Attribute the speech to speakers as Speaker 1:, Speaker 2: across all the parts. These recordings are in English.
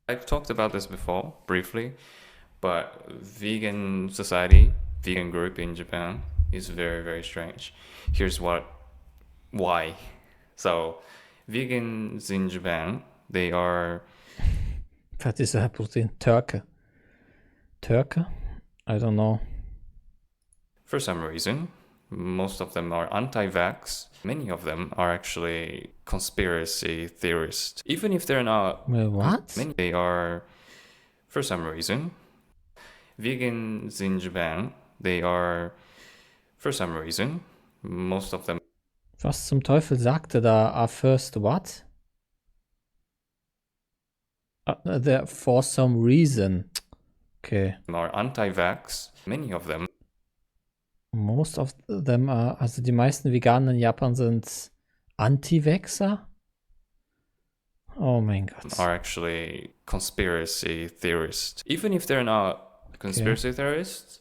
Speaker 1: I've talked about this before, briefly, but vegan society, vegan group in Japan is very, very strange. Here's why. So, vegans in Japan, they are,
Speaker 2: Was ist er? Protein? Türke. Türke? I don't know.
Speaker 1: for some reason, most of them are anti-vax. Many of them are actually conspiracy theorists. Even if they're not,
Speaker 2: What?
Speaker 1: they are, for some reason, vegans in Japan, they are, for some reason, most of them
Speaker 2: Was zum Teufel sagte da a first what? For some reason. Okay.
Speaker 1: are anti-vax. Many of them
Speaker 2: Most of them are, also die meisten Veganer in Japan sind Anti-Vaxxer? Oh mein Gott.
Speaker 1: are actually conspiracy theorists. Even if they're not conspiracy theorists,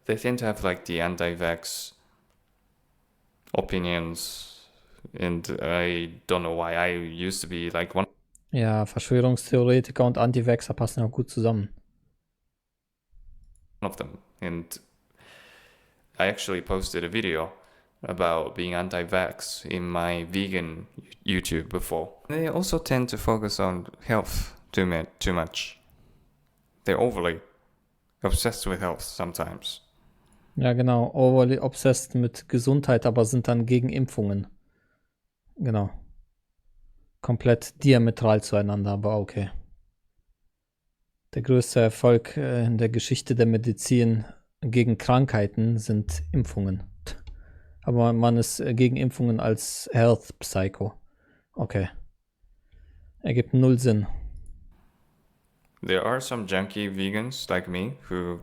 Speaker 1: they tend to have like the anti-vax opinions. And I don't know why. I used to be like one
Speaker 2: Ja, Verschwörungstheoretiker und Anti-Vaxxer passen ja gut zusammen.
Speaker 1: of them. And I actually posted a video about being anti-vax in my vegan YouTube before. They also tend to focus on health too much. They're overly obsessed with health sometimes.
Speaker 2: Ja, genau. Overly obsessed mit Gesundheit, aber sind dann gegen Impfungen. Genau. Komplett diametral zueinander, aber okay. Der größte Erfolg in der Geschichte der Medizin gegen Krankheiten sind Impfungen. Aber man ist gegen Impfungen als Health Psycho. Okay. Ergibt null Sinn.
Speaker 1: There are some junky vegans like me who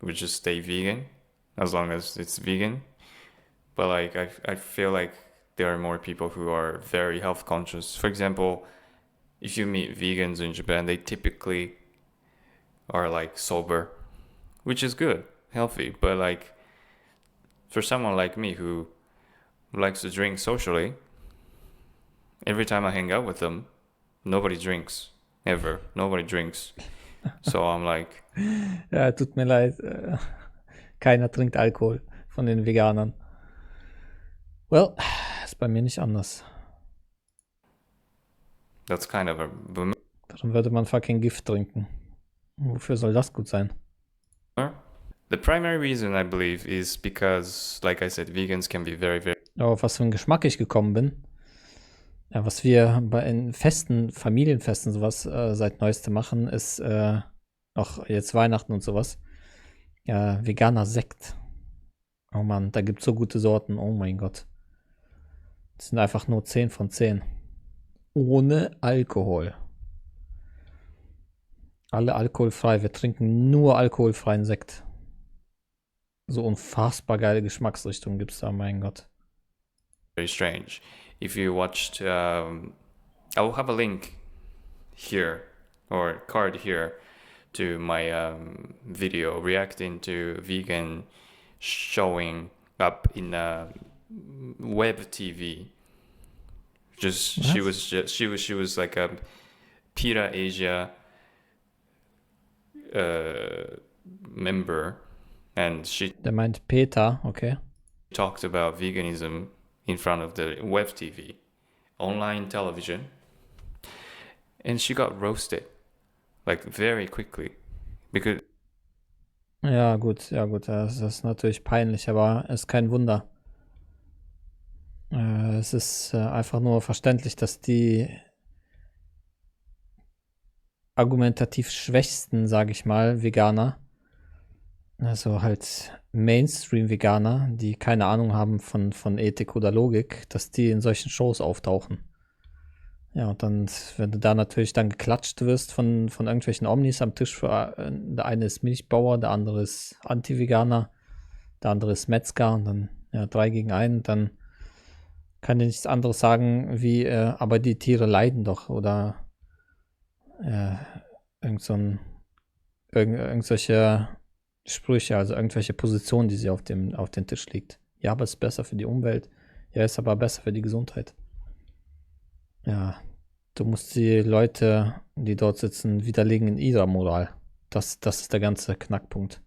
Speaker 1: would just stay vegan as long as it's vegan. But like I feel like there are more people who are very health conscious. For example, if you meet vegans in Japan, they typically are like sober, which is good, healthy. But like for someone like me who likes to drink socially, every time I hang out with them, nobody drinks. Ever. Nobody drinks. So I'm like,
Speaker 2: Ja, tut mir leid. Keiner trinkt Alkohol von den Veganern. Well, ist bei mir nicht anders.
Speaker 1: that's kind of a boomer.
Speaker 2: Warum würde man fucking Gift trinken? Wofür soll das gut sein?
Speaker 1: The primary reason I believe is because, like I said, vegans can be very, very.
Speaker 2: Aber auf was für einen Geschmack ich gekommen bin. Ja, was wir in Festen, Familienfesten sowas seit Neuestem machen, ist auch jetzt Weihnachten und sowas. Ja, veganer Sekt. Oh Mann, da gibt's so gute Sorten. Oh mein Gott. Das sind einfach nur 10 von 10. Ohne Alkohol. Alle alkoholfrei. Wir trinken nur alkoholfreien Sekt. So unfassbar geile Geschmacksrichtungen gibt's da, mein Gott.
Speaker 1: Very strange. If you watched, I'll have a link here or card here to my video reacting to vegan showing up in web TV. Just she was like a PETA Asia member, and she
Speaker 2: Der meint Peter, okay.
Speaker 1: talked about veganism in front of the web TV, online television, and she got roasted like very quickly because
Speaker 2: Ja, gut, das ist natürlich peinlich, aber ist kein Wunder. Es ist einfach nur verständlich, dass die argumentativ schwächsten, sage ich mal, Veganer, also halt Mainstream-Veganer, die keine Ahnung haben von Ethik oder Logik, dass die in solchen Shows auftauchen. Ja, und dann, wenn du da natürlich dann geklatscht wirst von irgendwelchen Omnis am Tisch, der eine ist Milchbauer, der andere ist Anti-Veganer, der andere ist Metzger und dann 3 gegen 1, dann kann dir nichts anderes sagen wie, aber die Tiere leiden doch oder irgendwelche Sprüche, also irgendwelche Positionen, die sie auf den Tisch legt. Ja, aber es ist besser für die Umwelt. Ja, ist aber besser für die Gesundheit. Ja, du musst die Leute die dort sitzen, widerlegen in ihrer Moral. Das ist der ganze Knackpunkt.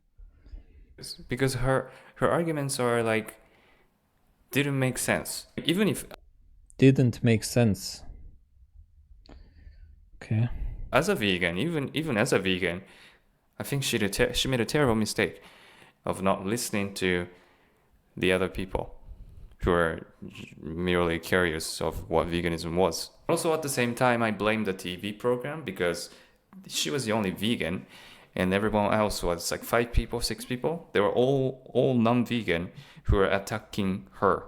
Speaker 1: Because her arguments are like didn't make sense. Even if
Speaker 2: Didn't make sense. Okay.
Speaker 1: as a vegan, even as a vegan, I think she made a terrible mistake of not listening to the other people who are merely curious of what veganism was. Also, at the same time, I blame the TV program because she was the only vegan, and everyone else was like 5 people, 6 people. They were all non-vegan who were attacking her.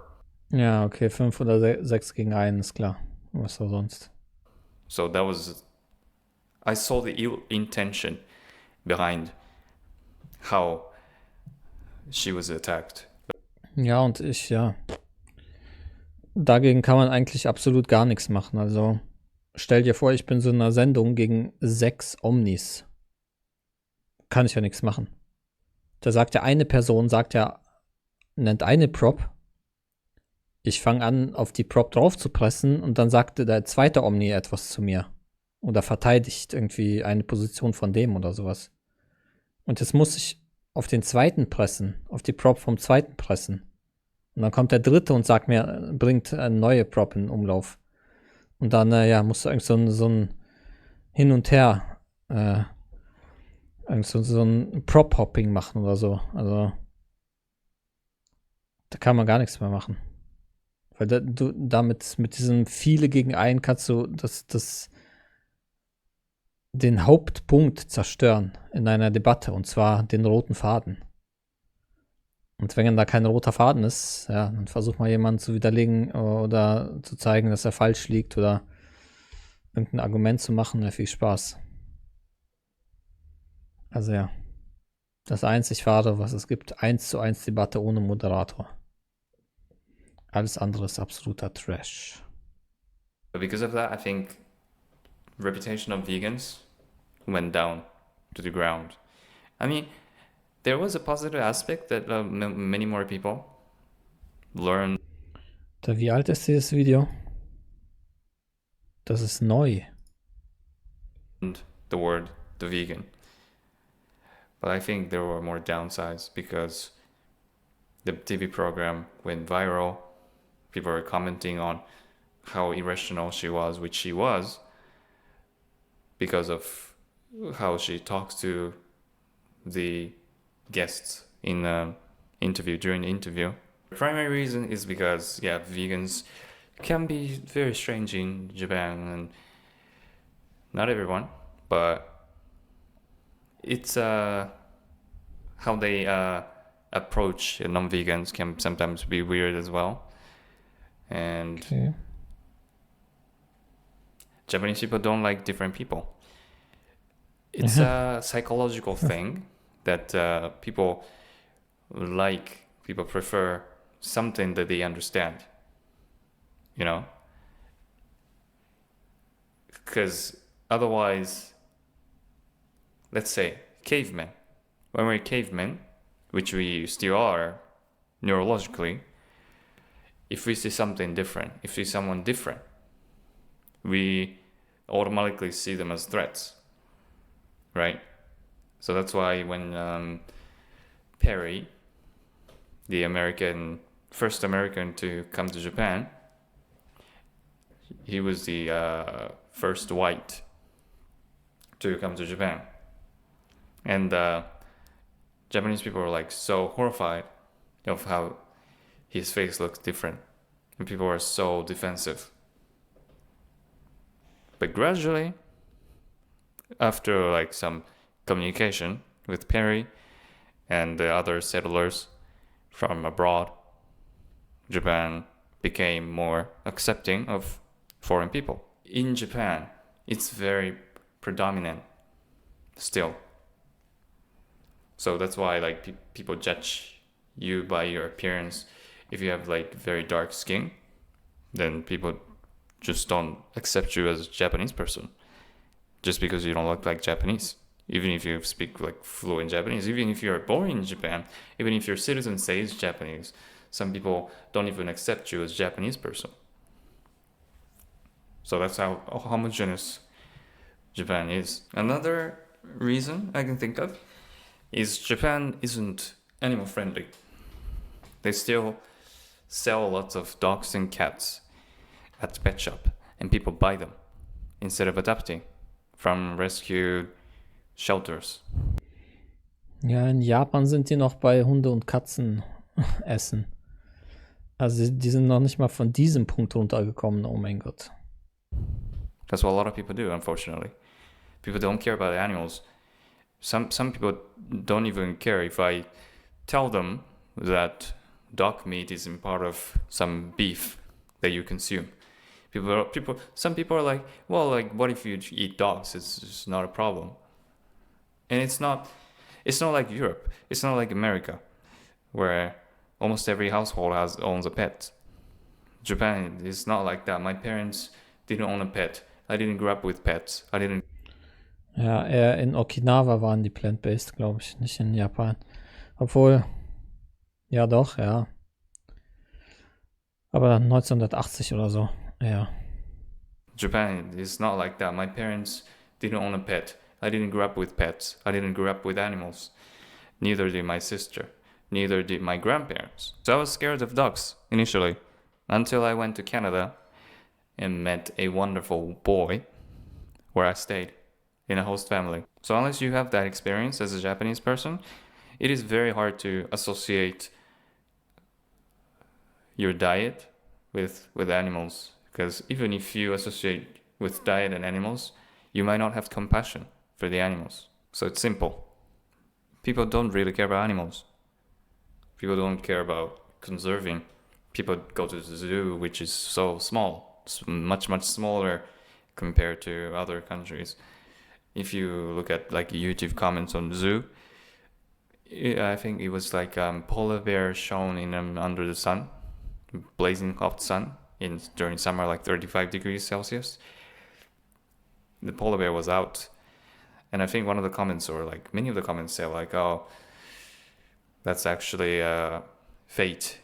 Speaker 2: Ja, okay, 5 oder 6 gegen 1, ist klar. Was auch sonst.
Speaker 1: So that was, I saw the ill intention behind how she was attacked.
Speaker 2: Ja, und ja. Dagegen kann man eigentlich absolut gar nichts machen. Also, stell dir vor, ich bin so in einer Sendung gegen 6 Omnis. Kann ich ja nichts machen. Da sagt ja eine Person, nennt eine Prop. Ich fange an, auf die Prop drauf zu pressen und dann sagte der zweite Omni etwas zu mir. Oder verteidigt irgendwie eine Position von dem oder sowas. Und jetzt muss ich auf den zweiten pressen, auf die Prop vom zweiten pressen. Und dann kommt der dritte und sagt mir, bringt eine neue Prop in Umlauf. Und dann, musst du irgendwie so ein Hin und Her, so ein Prop-Hopping machen oder so. Also, da kann man gar nichts mehr machen. Weil du damit, mit diesem viele gegen einen kannst du den Hauptpunkt zerstören in einer Debatte, und zwar den roten Faden. Und wenn da kein roter Faden ist, ja, dann versuch mal jemanden zu widerlegen oder zu zeigen, dass er falsch liegt oder irgendein Argument zu machen. Ja, viel Spaß. Also ja, das einzig Wahre, was es gibt, 1:1 Debatte ohne Moderator. Alles andere ist absoluter Trash.
Speaker 1: But because of that, I think reputation of vegans went down to the ground. I mean, there was a positive aspect that many more people learned.
Speaker 2: Wie alt ist dieses Video? Das ist neu.
Speaker 1: The word the vegan. But I think there were more downsides because the TV program went viral. People were commenting on how irrational she was, which she was, because of how she talks to the guests in the interview, during the interview. The primary reason is because, yeah, vegans can be very strange in Japan, and not everyone, but it's how they approach non-vegans can sometimes be weird as well. And
Speaker 2: Okay.
Speaker 1: Japanese people don't like different people. It's a psychological thing that people prefer something that they understand, you know? Because otherwise, let's say cavemen. When we're cavemen, which we still are neurologically, if we see something different, if we see someone different, we automatically see them as threats, right? So that's why when Perry, the first American to come to Japan, he was the first white to come to Japan. And Japanese people were like so horrified of how his face looked different. And people were so defensive. But gradually, after like some communication with Perry and the other settlers from abroad, Japan became more accepting of foreign people. In Japan, it's very predominant still. So that's why like people judge you by your appearance. If you have like very dark skin, then people just don't accept you as a Japanese person just because you don't look like Japanese. Even if you speak like fluent Japanese, even if you're born in Japan, even if your citizen says Japanese, some people don't even accept you as a Japanese person. So that's how homogeneous Japan is. Another reason I can think of is Japan isn't animal friendly. They still sell lots of dogs and cats at the pet shop, and people buy them instead of adopting from rescue shelters.
Speaker 2: Ja, in Japan sind die noch bei Hunde und Katzen essen. Also die sind noch nicht mal von diesem Punkt runtergekommen, oh mein Gott.
Speaker 1: That's what a lot of people do, unfortunately. People don't care about animals. Some people don't even care if I tell them that dog meat isn't part of some beef that you consume. Some people are like, well, like, what if you eat dogs? It's not a problem. And it's not like Europe. It's not like America, where almost every household owns a pet. Japan is not like that. My parents didn't own a pet. I didn't grow up with pets.
Speaker 2: Ja, eher in Okinawa waren die plant-based, glaube ich, nicht in Japan. Obwohl, ja doch, ja. Aber 1980 oder so, ja.
Speaker 1: Japan is not like that. My parents didn't own a pet. I didn't grow up with pets. I didn't grow up with animals. Neither did my sister. Neither did my grandparents. So I was scared of dogs initially, until I went to Canada and met a wonderful boy where I stayed in a host family. So unless you have that experience as a Japanese person, it is very hard to associate your diet with animals, because even if you associate with diet and animals, you might not have compassion for the animals. So it's simple. People don't really care about animals. People don't care about conserving. People go to the zoo, which is so small. It's much smaller compared to other countries. If you look at like YouTube comments on the zoo, I think it was like polar bear shown in under the sun, blazing hot sun during summer, like 35 degrees Celsius. The polar bear was out, and I think one of the comments, or like many of the comments, say like, "Oh, that's actually fate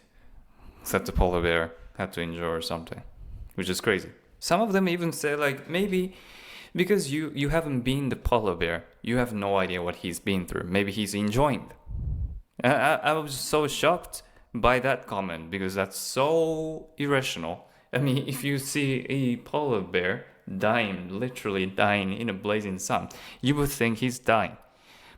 Speaker 1: that the polar bear had to endure or something," which is crazy. Some of them even say like, maybe because you haven't been the polar bear, you have no idea what he's been through. Maybe he's enjoying them. I was so shocked by that comment, because that's so irrational. I mean, if you see a polar bear literally dying in a blazing sun, you would think he's dying.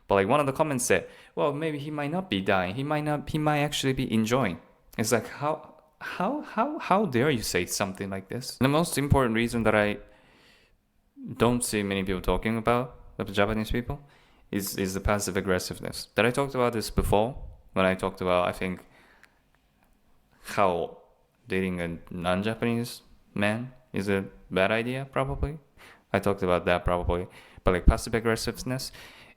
Speaker 1: But like one of the comments said, well, maybe he might not be dying. He might actually be enjoying. It's like, how dare you say something like this? And the most important reason that I don't see many people talking about, the Japanese people, is the passive aggressiveness. That I talked about this before, when I talked about, I think, how dating a non-Japanese man is a bad idea, probably. I talked about that probably. But like passive aggressiveness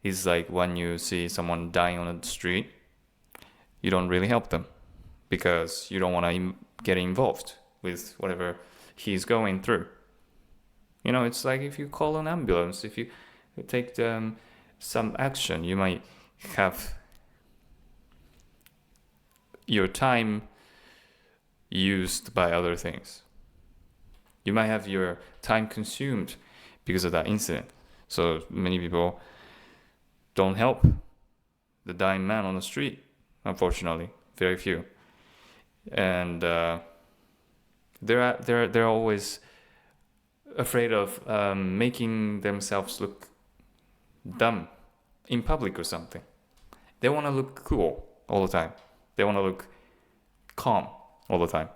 Speaker 1: is like when you see someone dying on the street, you don't really help them because you don't want to get involved with whatever he's going through. You know, it's like if you call an ambulance, if you take some action, you might have your time used by other things. You might have your time consumed because of that incident. So many people don't help the dying man on the street, unfortunately. Very few. And they're always afraid of making themselves look dumb in public or something. They want to look cool all the time. They want to look calm all the time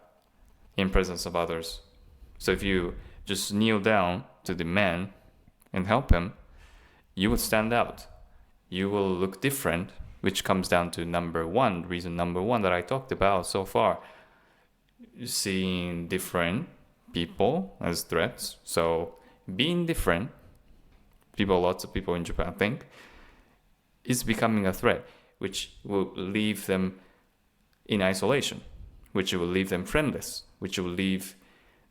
Speaker 1: in presence of others. So if you just kneel down to the man and help him, you would stand out. You will look different, which comes down to reason number one that I talked about so far. Seeing different people as threats. So being different, lots of people in Japan think, is becoming a threat, which will leave them in isolation, which will leave them friendless, which will leave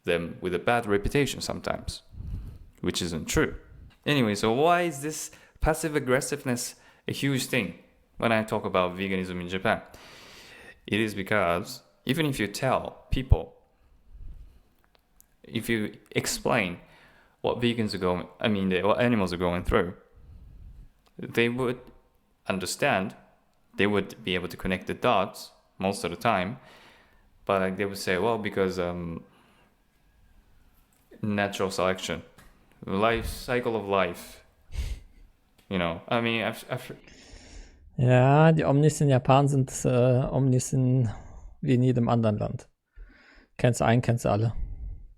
Speaker 1: them with a bad reputation sometimes, which isn't true. Anyway, so why is this passive aggressiveness a huge thing when I talk about veganism in Japan? It is because even if you tell people, if you explain what vegans are going, what animals are going through, they would understand, they would be able to connect the dots most of the time, but like they would say, well, because natural selection, life cycle of life, you know. I mean,
Speaker 2: Ja, die Omnis in Japan sind Omnis wie in jedem anderen Land. Kennst du einen, kennst du alle.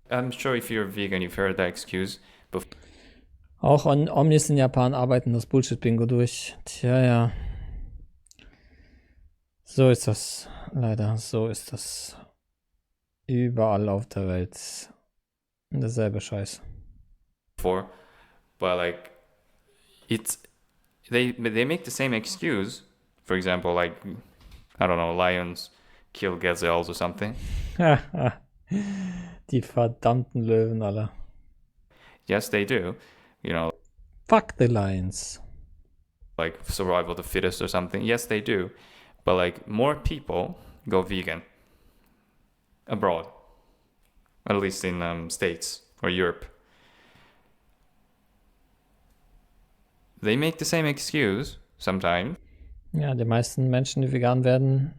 Speaker 1: I'm sure if you're vegan, you've heard that excuse before.
Speaker 2: Auch Omnis in Japan arbeiten das Bullshit-Bingo durch. Tja, ja. So ist das. Leider, so ist das. Überall auf der Welt. Derselbe Scheiß.
Speaker 1: But like, they make the same excuse. For example, like, I don't know, lions kill gazelles or something.
Speaker 2: Die verdammten Löwen alle.
Speaker 1: Yes, they do. You know,
Speaker 2: Fuck the lions.
Speaker 1: like survival of the fittest or something. Yes, they do. But like, more people go vegan abroad, at least in States or Europe. They make the same excuse sometimes.
Speaker 2: Ja, die meisten Menschen, die vegan werden,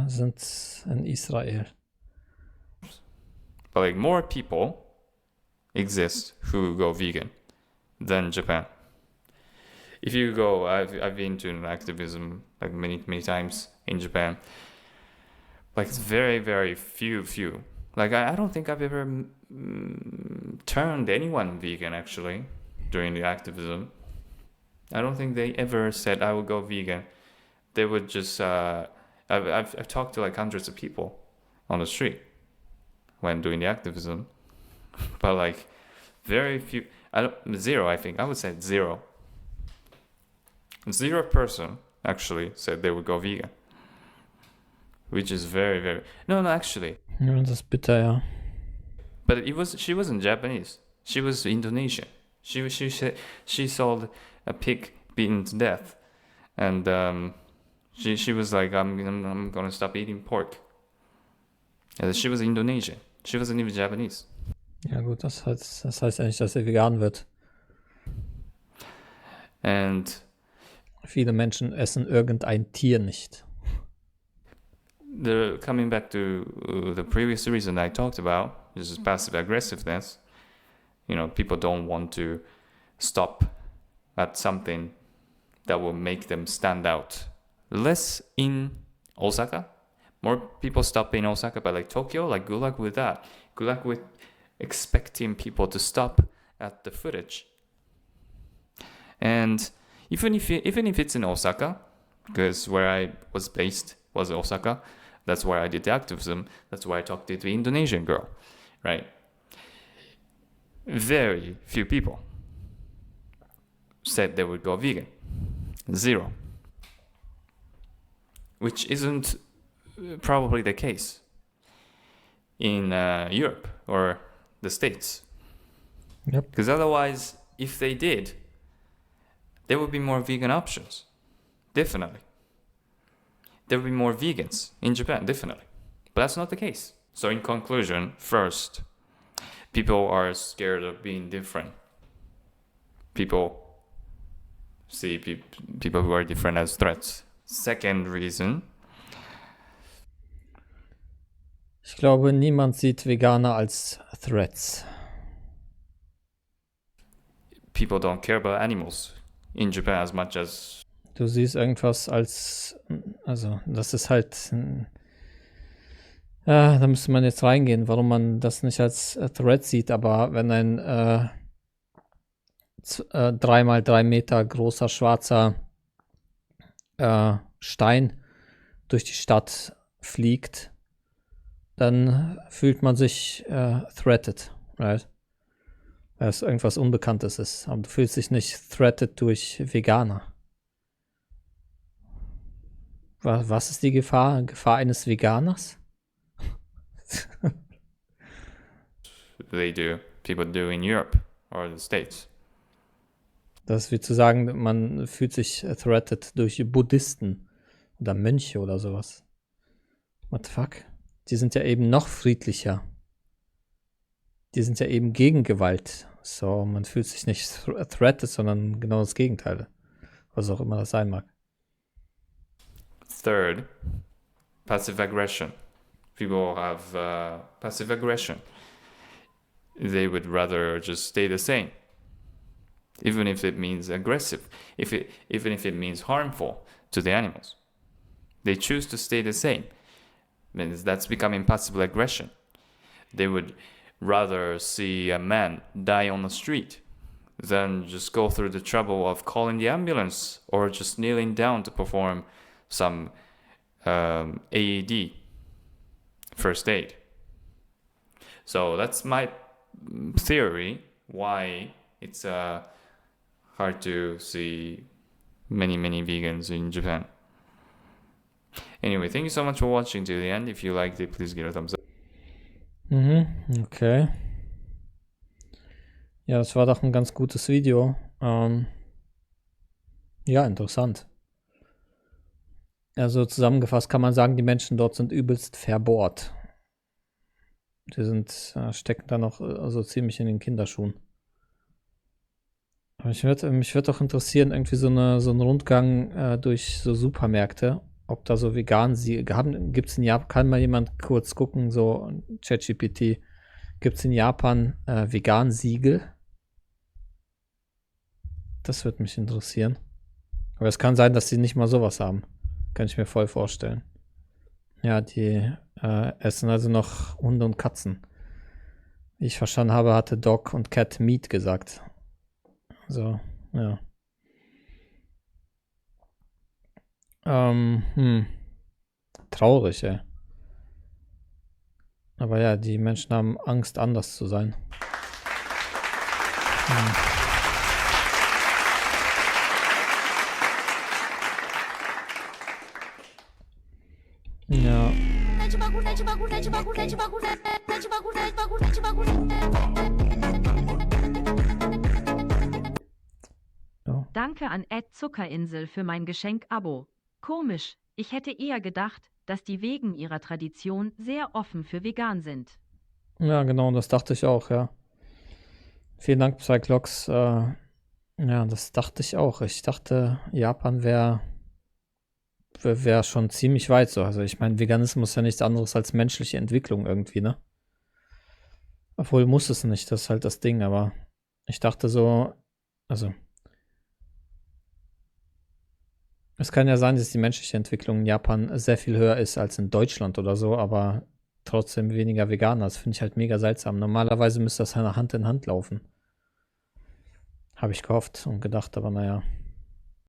Speaker 2: sind in Israel.
Speaker 1: But like, more people exist who go vegan than Japan. If you go, I've been to an activism like many times in Japan. Like, it's very, very few. Like, I don't think I've ever turned anyone vegan actually during the activism. I don't think they ever said I would go vegan. They would just I've talked to like hundreds of people on the street when doing the activism, but like very few. Zero. I think I would say zero. 0% actually said they would go vegan, which is very, very no actually.
Speaker 2: Ja, das ist bitter, ja.
Speaker 1: But she wasn't Japanese. She was Indonesian. She sold a pig beaten to death, and she was like, I'm gonna stop eating pork. And she was Indonesian. She wasn't even Japanese.
Speaker 2: Ja gut, das heißt ja nicht, dass er vegan wird.
Speaker 1: And
Speaker 2: viele Menschen essen irgendein Tier nicht.
Speaker 1: Coming back to the previous reason I talked about, this is passive aggressiveness. You know, people don't want to stop at something that will make them stand out. Less in Osaka. More people stop in Osaka, but like Tokyo, like good luck with that. Good luck with expecting people to stop at the footage. And even if it's in Osaka, because where I was based was Osaka, that's where I did the activism, that's where I talked to the Indonesian girl, right? Very few people said they would go vegan. 0. Which isn't probably the case in Europe or the States.
Speaker 2: Yep.
Speaker 1: Because otherwise, if they did, there would be more vegan options. Definitely. There would be more vegans in Japan, definitely. But that's not the case. So in conclusion, first, people are scared of being different. People see people who are different as threats. Second reason.
Speaker 2: Ich glaube, niemand sieht Veganer als Threats.
Speaker 1: People don't care about animals in Japan as much as.
Speaker 2: Du siehst irgendwas als, also das ist halt, da müsste man jetzt reingehen, warum man das nicht als Threat sieht, aber wenn ein 3x3 Meter großer schwarzer Stein durch die Stadt fliegt, dann fühlt man sich threatened, right? Weil es irgendwas Unbekanntes ist, aber du fühlst dich nicht threatened durch Veganer. Was ist die Gefahr? Gefahr eines Veganers?
Speaker 1: People do in Europe or the States.
Speaker 2: Das ist wie zu sagen, man fühlt sich threatened durch Buddhisten oder Mönche oder sowas. What the fuck? Die sind ja eben noch friedlicher. Die sind ja eben gegen Gewalt. So, man fühlt sich nicht threatened, sondern genau das Gegenteil. Was auch immer das sein mag.
Speaker 1: Third, passive aggression. People have passive aggression. They would rather just stay the same, even if it means aggressive, even if it means harmful to the animals. They choose to stay the same. Means that's becoming passive aggression. They would rather see a man die on the street than just go through the trouble of calling the ambulance or just kneeling down to perform some AED, first aid. So that's my theory why it's hard to see many vegans in Japan. Anyway, thank you so much for watching to the end. If you liked it, please give it a thumbs up.
Speaker 2: Okay. Ja, das war doch ein ganz gutes Video. Ja, interessant. Also zusammengefasst kann man sagen, die Menschen dort sind übelst verbohrt. Die stecken da noch also ziemlich in den Kinderschuhen. Aber mich würd doch interessieren, irgendwie so ein Rundgang durch so Supermärkte, ob da so vegan gibt es in Japan, kann mal jemand kurz gucken, so ChatGPT, gibt es in Japan vegan Siegel? Das würde mich interessieren. Aber es kann sein, dass sie nicht mal sowas haben. Kann ich mir voll vorstellen. Ja, die essen also noch Hunde und Katzen. Wie ich verstanden habe, hatte Dog und Cat Meat gesagt. So, ja. Traurig, ey. Aber ja, die Menschen haben Angst, anders zu sein. Ja.
Speaker 3: Danke an @Zuckerinsel für mein Geschenk-Abo. Komisch, ich hätte eher gedacht, dass die wegen ihrer Tradition sehr offen für vegan sind.
Speaker 2: Ja, genau, das dachte ich auch, ja. Vielen Dank, Psyclox. Ja, das dachte ich auch. Ich dachte, Japan wäre schon ziemlich weit so. Also ich meine, Veganismus ist ja nichts anderes als menschliche Entwicklung irgendwie, ne? Obwohl muss es nicht, das ist halt das Ding, aber ich dachte so, also es kann ja sein, dass die menschliche Entwicklung in Japan sehr viel höher ist als in Deutschland oder so, aber trotzdem weniger Veganer. Das finde ich halt mega seltsam. Normalerweise müsste das Hand in Hand laufen. Habe ich gehofft und gedacht, aber naja.